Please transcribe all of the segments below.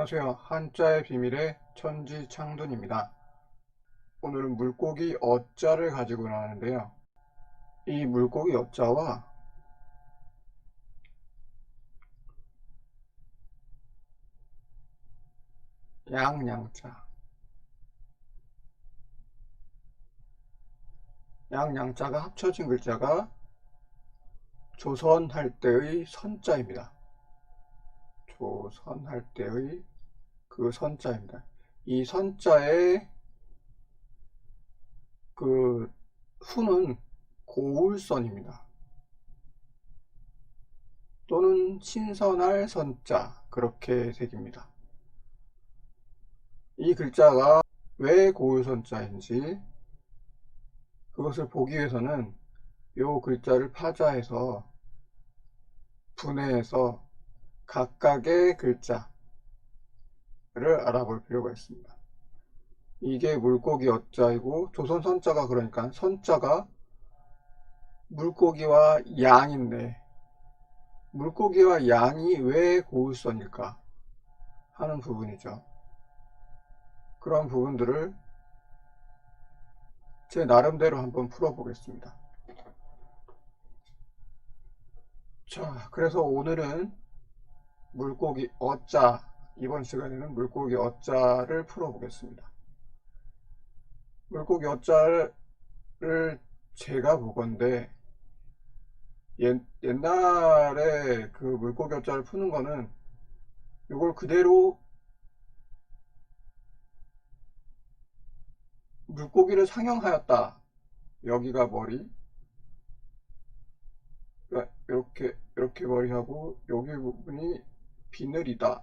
안녕하세요. 한자의 비밀의 천지창돈입니다. 오늘은 물고기 어자를 가지고 나왔는데요. 이 물고기 어자와 양양자, 양양자가 합쳐진 글자가 조선할 때의 선자입니다. 조선할 때의 그 선자입니다. 이 선자의 그 후는 고울선입니다. 또는 신선할 선자, 그렇게 새깁니다. 이 글자가 왜 고울선자인지 그것을 보기 위해서는 이 글자를 파자해서 분해해서 각각의 글자를 알아볼 필요가 있습니다. 이게 물고기 어자이고 조선 선자가, 그러니까 선자가 물고기와 양인데 물고기와 양이 왜 고울선일까 하는 부분이죠. 그런 부분들을 제 나름대로 한번 풀어보겠습니다. 자, 그래서 오늘은 물고기 어자, 이번 시간에는 물고기 어자를 풀어보겠습니다. 물고기 어자를 제가 보건데 옛날에 그 물고기 어자를 푸는 거는 이걸 그대로 물고기를 상형하였다. 여기가 머리, 그러니까 이렇게 머리하고 여기 부분이 비늘이다.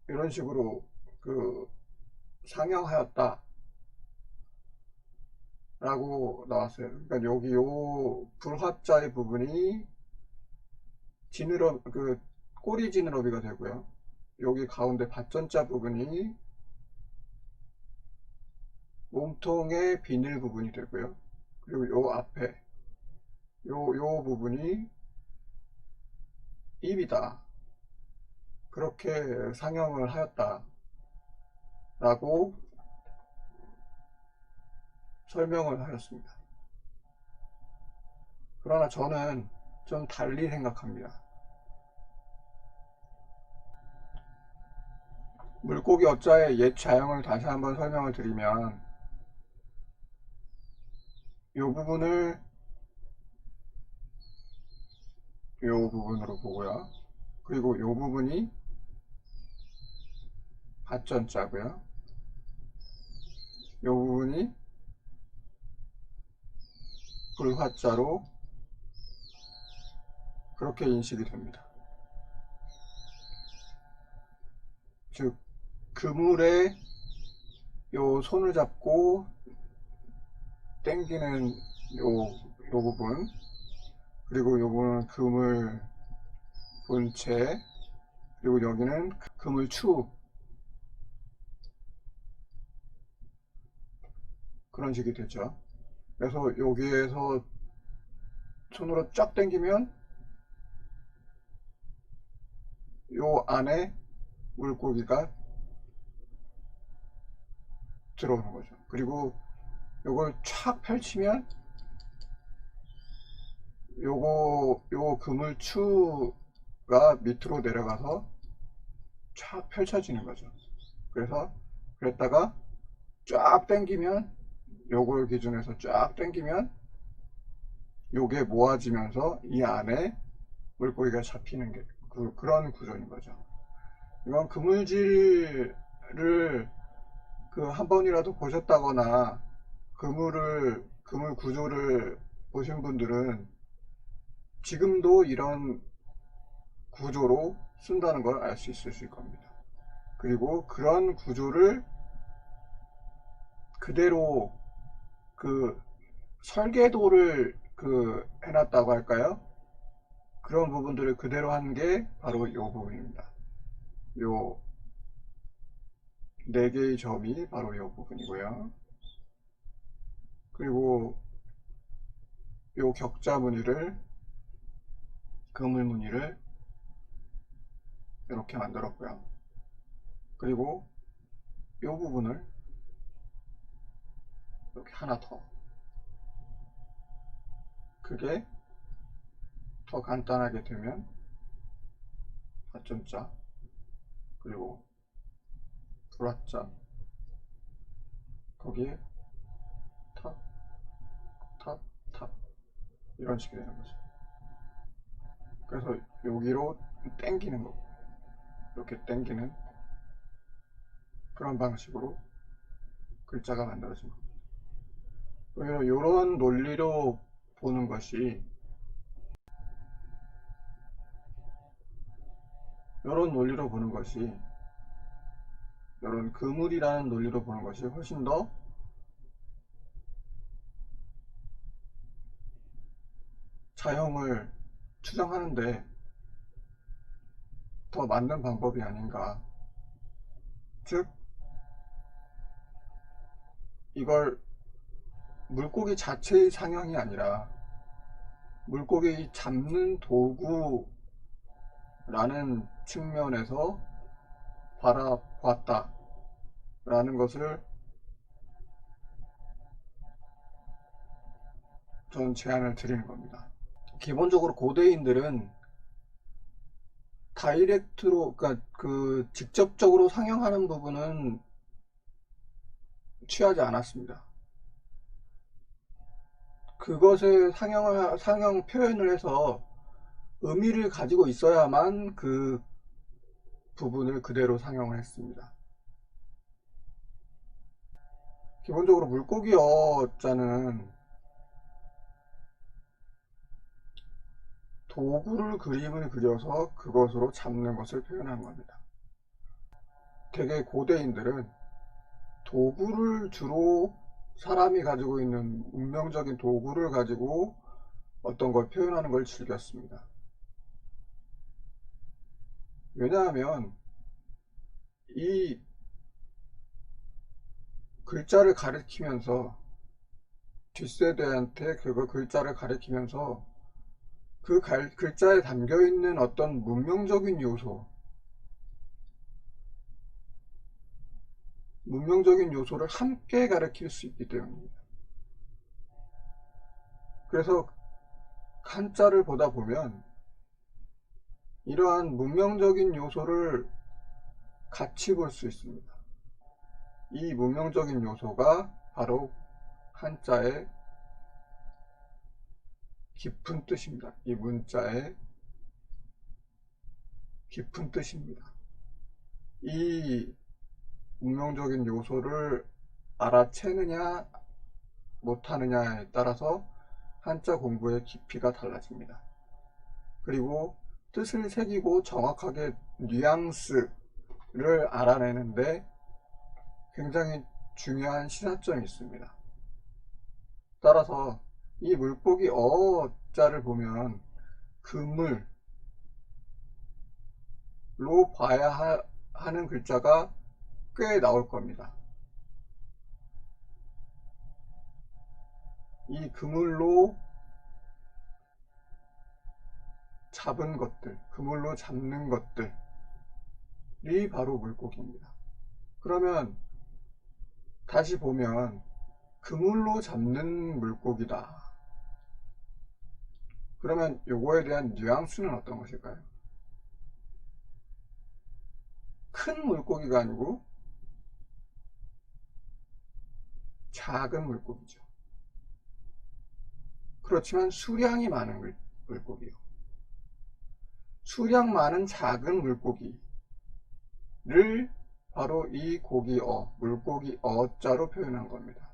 이런 식으로 그 상형하였다 라고 나왔어요. 그러니까 여기 요 불화자의 부분이 지느러 그 꼬리 지느러미가 되고요. 여기 가운데 받전자 부분이 몸통의 비늘 부분이 되고요. 그리고 요 앞에 요 부분이 입이다. 그렇게 상형을 하였다 라고 설명을 하였습니다. 그러나 저는 좀 달리 생각합니다. 물고기 어자의 옛 자형을 다시 한번 설명을 드리면 요 부분을 요 부분으로 보고요. 그리고 요 부분이 받전자고요. 요 부분이 불화자로 그렇게 인식이 됩니다. 즉 그물에 요 손을 잡고 당기는 요 부분, 그리고 요거는 그물 본체, 그리고 여기는 그물추, 그런 식이 되죠. 그래서 여기에서 손으로 쫙 당기면 요 안에 물고기가 들어오는 거죠. 그리고 요걸 촥 펼치면 요 그물추가 밑으로 내려가서 쫙 펼쳐지는 거죠. 그래서 그랬다가 쫙 당기면, 요걸 기준해서 쫙 당기면 요게 모아지면서 이 안에 물고기가 잡히는 게 그런 구조인 거죠. 이건 그물질을 그 한 번이라도 보셨다거나 그물 구조를 보신 분들은 지금도 이런 구조로 쓴다는 걸 알 수 있으실 겁니다. 그리고 그런 구조를 그대로 그 설계도를 해놨다고 할까요? 그런 부분들을 그대로 한 게 바로 이 부분입니다. 요 네 개의 점이 바로 이 부분이고요. 그리고 요 격자 무늬를, 그물 무늬를 이렇게 만들었고요. 그리고 이 부분을 이렇게 하나 더, 그게 더 간단하게 되면 하점자, 그리고 불화자, 거기에 탑, 탑, 탑, 이런 식이 되는 거죠. 그래서 여기로 땡기는 거고, 이렇게 땡기는 그런 방식으로 글자가 만들어진 겁니다. 이런 논리로 보는 것이, 이런 논리로 보는 것이, 이런 그물이라는 논리로 보는 것이 훨씬 더 자형을 추정하는데 더 맞는 방법이 아닌가. 즉, 이걸 물고기 자체의 상형이 아니라 물고기 잡는 도구라는 측면에서 바라봤다 라는 것을 저는 제안을 드리는 겁니다. 기본적으로 고대인들은 다이렉트로, 그러니까 그 직접적으로 상형하는 부분은 취하지 않았습니다. 그것을 상형 표현을 해서 의미를 가지고 있어야만 그 부분을 그대로 상형을 했습니다. 기본적으로 물고기 어자는 도구를 그림을 그려서 그것으로 잡는 것을 표현한 겁니다. 되게 고대인들은 도구를 주로, 사람이 가지고 있는 운명적인 도구를 가지고 어떤 걸 표현하는 걸 즐겼습니다. 왜냐하면 이 글자를 가리키면서, 뒷세대한테 그 글자를 가리키면서 그 글자에 담겨 있는 어떤 문명적인 요소를 함께 가리킬 수 있기 때문입니다. 그래서 한자를 보다 보면 이러한 문명적인 요소를 같이 볼 수 있습니다. 이 문명적인 요소가 바로 한자의 깊은 뜻입니다. 이 문자의 깊은 뜻입니다. 이 문명적인 요소를 알아채느냐 못하느냐에 따라서 한자 공부의 깊이가 달라집니다. 그리고 뜻을 새기고 정확하게 뉘앙스를 알아내는데 굉장히 중요한 시사점이 있습니다. 따라서 이 물고기 어자를 보면 그물로 봐야 하는 글자가 꽤 나올 겁니다. 이 그물로 잡은 것들, 그물로 잡는 것들이 바로 물고기입니다. 그러면 다시 보면 그물로 잡는 물고기다. 그러면 요거에 대한 뉘앙스는 어떤 것일까요? 큰 물고기가 아니고 작은 물고기죠. 그렇지만 수량이 많은 물고기요. 수량 많은 작은 물고기를 바로 이 물고기 어자로 표현한 겁니다.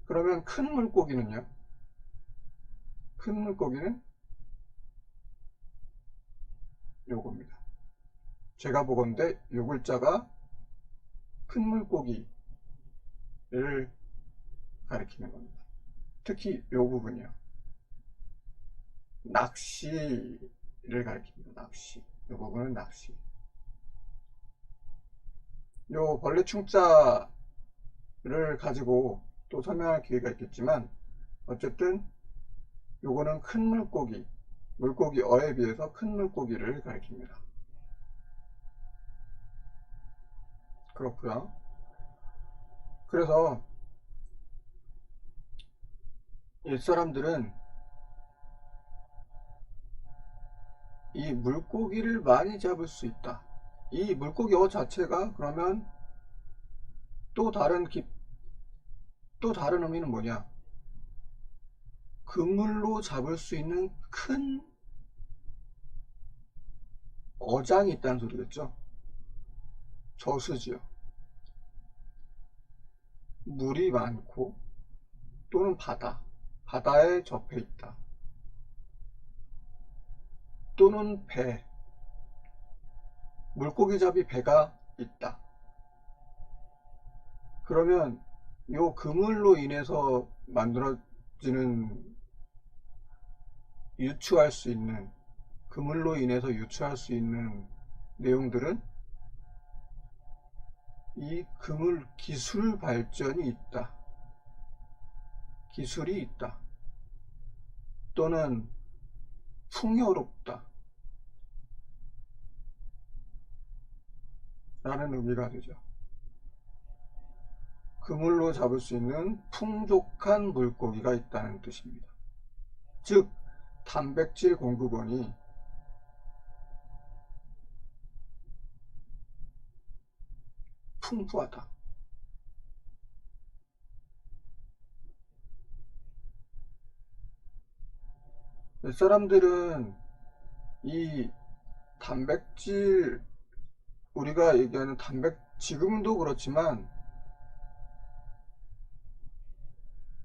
그러면 큰 물고기는요? 큰 물고기는 요겁니다. 제가 보건대 요 글자가 큰 물고기를 가리키는 겁니다. 특히 요 부분이요. 낚시를 가리킵니다. 낚시. 요 부분은 낚시. 요 벌레 충자를 가지고 또 설명할 기회가 있겠지만 어쨌든 요거는 큰 물고기, 물고기 어에 비해서 큰 물고기를 가리킵니다. 그렇고요. 그래서 옛사람들은 이 물고기를 많이 잡을 수 있다. 이 물고기 어 자체가 그러면 또 다른 또 다른 의미는 뭐냐? 그물로 잡을 수 있는 큰 어장이 있다는 소리겠죠. 저수지요. 물이 많고 또는 바다에 접해 있다. 또는 물고기잡이 배가 있다. 그러면 요 그물로 인해서 만들어지는 그물로 인해서 유추할 수 있는 내용들은 이 그물 기술 발전이 있다. 기술이 있다. 또는 풍요롭다. 라는 의미가 되죠. 그물로 잡을 수 있는 풍족한 물고기가 있다는 뜻입니다. 즉, 단백질 공급원이 풍부하다. 사람들은 이 단백질, 우리가 얘기하는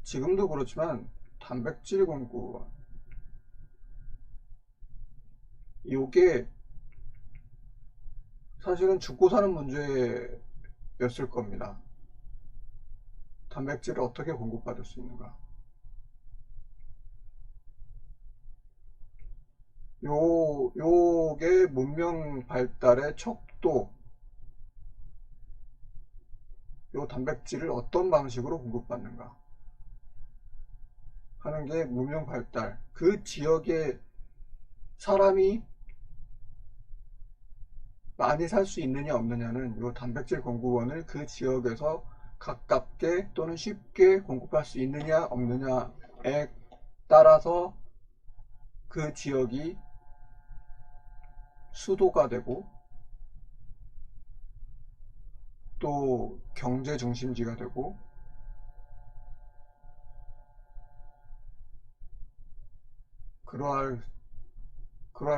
지금도 그렇지만 단백질 공급원, 요게 사실은 죽고 사는 문제였을 겁니다. 단백질을 어떻게 공급받을 수 있는가. 요게 문명 발달의 척도, 요 단백질을 어떤 방식으로 공급받는가 하는 게 문명 발달, 그 지역에 사람이 많이 살 수 있느냐 없느냐는 요 단백질 공급원을 그 지역에서 가깝게 또는 쉽게 공급할 수 있느냐 없느냐에 따라서 그 지역이 수도가 되고 또 경제 중심지가 되고 그러할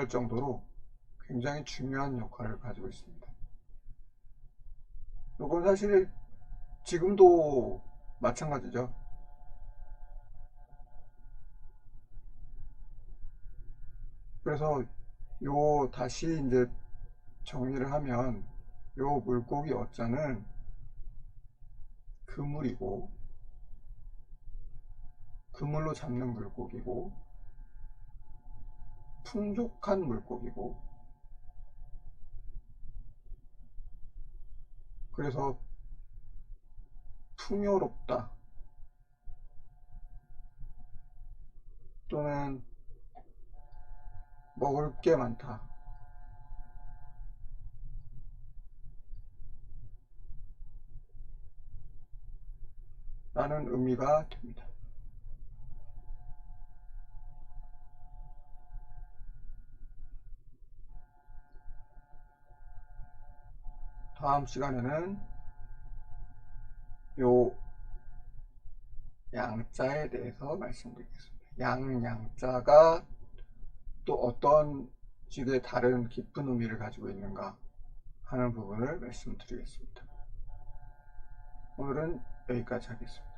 정도로 굉장히 중요한 역할을 가지고 있습니다. 이건 사실 지금도 마찬가지죠. 그래서 다시 이제 정리를 하면 요 물고기 어자는 그물이고, 그물로 잡는 물고기고, 풍족한 물고기고, 그래서 풍요롭다 또는 먹을 게 많다 라는 의미가 됩니다. 다음 시간에는 요 양자에 대해서 말씀드리겠습니다. 양자가 또 어떤 식의 다른 깊은 의미를 가지고 있는가 하는 부분을 말씀드리겠습니다. 오늘은 여기까지 하겠습니다.